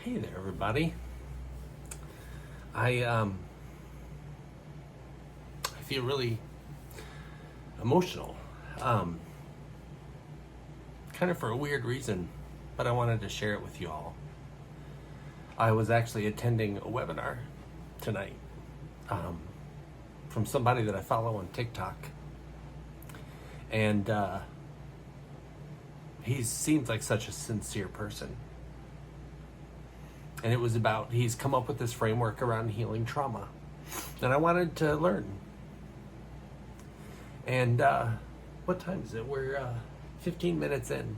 Hey there, everybody. I feel really emotional, um, kind of for a weird reason, but I wanted to share it with you all. I was actually attending a webinar tonight um, from somebody that I follow on TikTok, and he seems like such a sincere person. And it was about, he's come up with this framework around healing trauma. And I wanted to learn. And what time is it? We're 15 minutes in.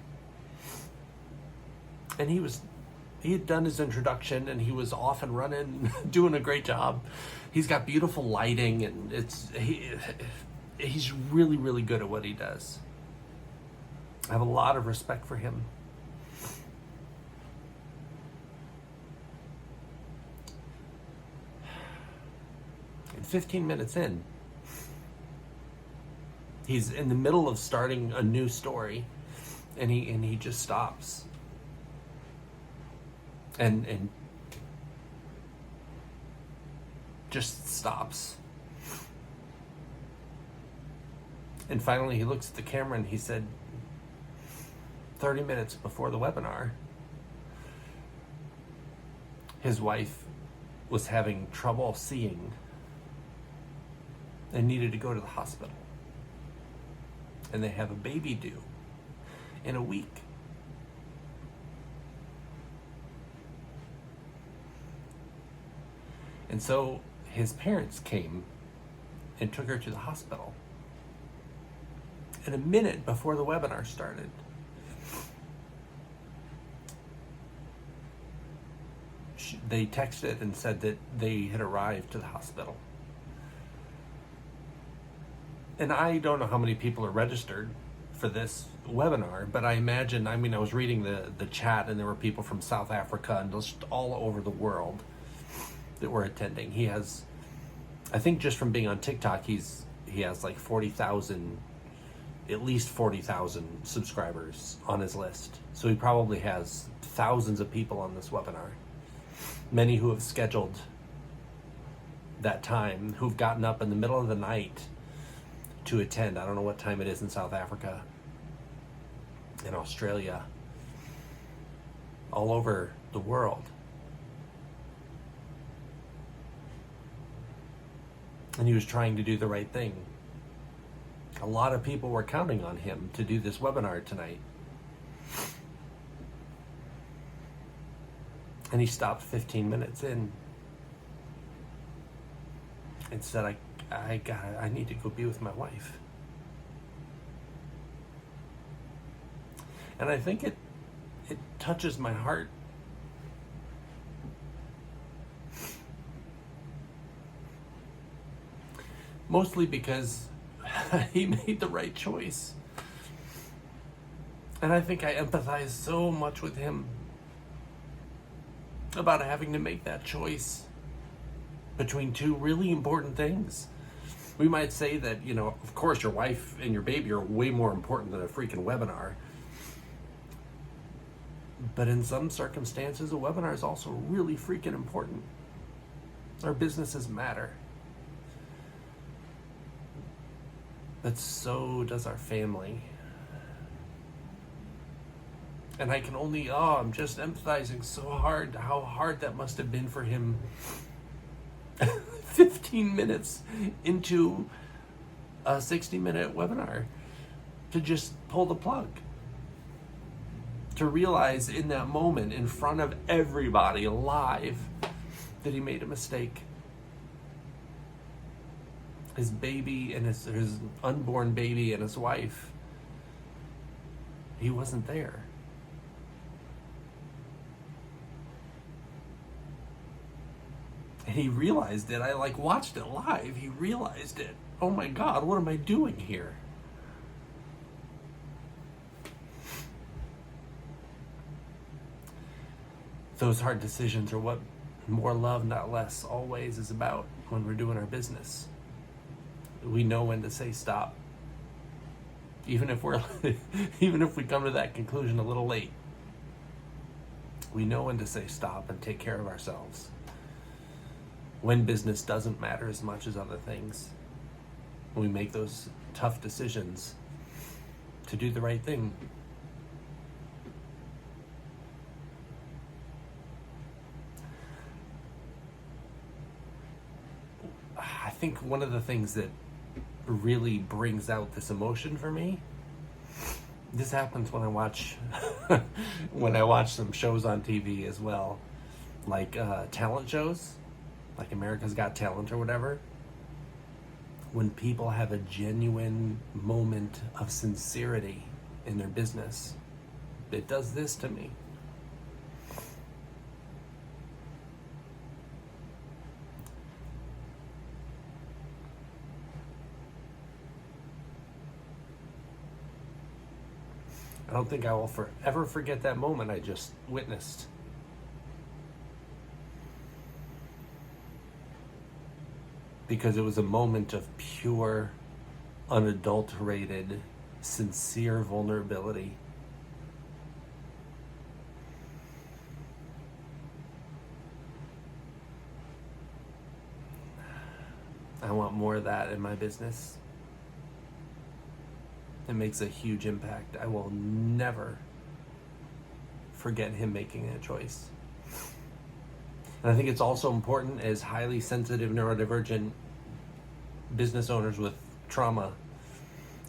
And he had done his introduction and he was off and running, doing a great job. He's got beautiful lighting and he's really, really good at what he does. I have a lot of respect for him. And 15 minutes in, he's in the middle of starting a new story, and he just stops. And just stops. And finally he looks at the camera and he said, 30 minutes before the webinar, his wife was having trouble seeing and needed to go to the hospital. And they have a baby due in a week. And so his parents came and took her to the hospital. And a minute before the webinar started, they texted and said that they had arrived to the hospital. And I don't know how many people are registered for this webinar, but I imagine, I was reading the chat and there were people from South Africa and just all over the world that were attending. He has, I think just from being on TikTok, he has like 40,000, at least 40,000 subscribers on his list. So he probably has thousands of people on this webinar. Many who have scheduled that time, who've gotten up in the middle of the night to attend. I don't know what time it is in South Africa, in Australia, all over the world. And he was trying to do the right thing. A lot of people were counting on him to do this webinar tonight. And he stopped 15 minutes in and said, I need to go be with my wife. And I think it touches my heart. Mostly because he made the right choice. And I think I empathize so much with him about having to make that choice between two really important things. We might say that, of course your wife and your baby are way more important than a freaking webinar. But in some circumstances, a webinar is also really freaking important. Our businesses matter. But so does our family. And I can only, I'm just empathizing so hard how hard that must have been for him 15 minutes into a 60-minute webinar to just pull the plug. To realize in that moment, in front of everybody live, that he made a mistake. His baby and his unborn baby and his wife, he wasn't there. And he realized it. I watched it live. He realized it. Oh my God, what am I doing here? Those hard decisions are what more love, not less, always is about when we're doing our business. We know when to say stop. Even if we come to that conclusion a little late. We know when to say stop and take care of ourselves. When business doesn't matter as much as other things. We make those tough decisions to do the right thing. I think one of the things that really brings out this emotion for me, this happens when I watch when I watch some shows on TV as well, like talent shows, like America's Got Talent or whatever. When people have a genuine moment of sincerity in their business, it does this to me. I don't think I will forever forget that moment I just witnessed. Because it was a moment of pure, unadulterated, sincere vulnerability. I want more of that in my business. It makes a huge impact. I will never forget him making that choice. And I think it's also important as highly sensitive neurodivergent business owners with trauma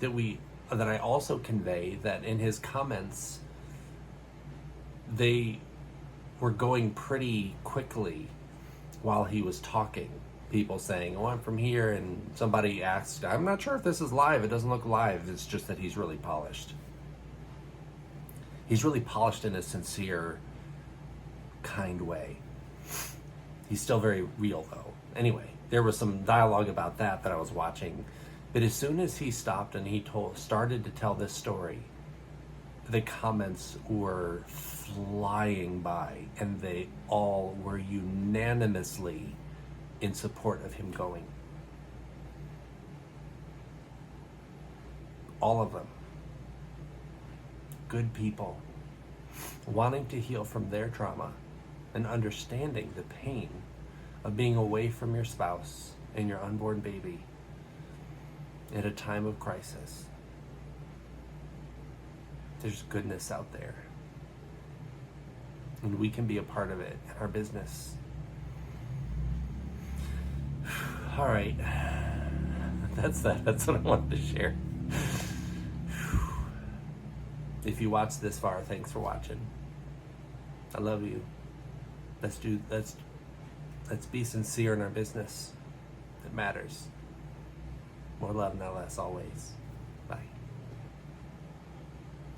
that I also convey that in his comments they were going pretty quickly while he was talking. People saying, "Oh, I'm from here," and somebody asked, "I'm not sure if this is live. It doesn't look live." It's just that he's really polished. He's really polished in a sincere, kind way. He's still very real, though. Anyway, there was some dialogue about that I was watching. But as soon as he stopped and he started to tell this story, the comments were flying by, and they all were unanimously in support of him going. All of them. Good people. Wanting to heal from their trauma and understanding the pain of being away from your spouse and your unborn baby at a time of crisis. There's goodness out there. And we can be a part of it in our business. All right. That's that. That's what I wanted to share. If you watched this far, thanks for watching. I love you. Let's be sincere in our business. It matters. More love, not less, always. Bye.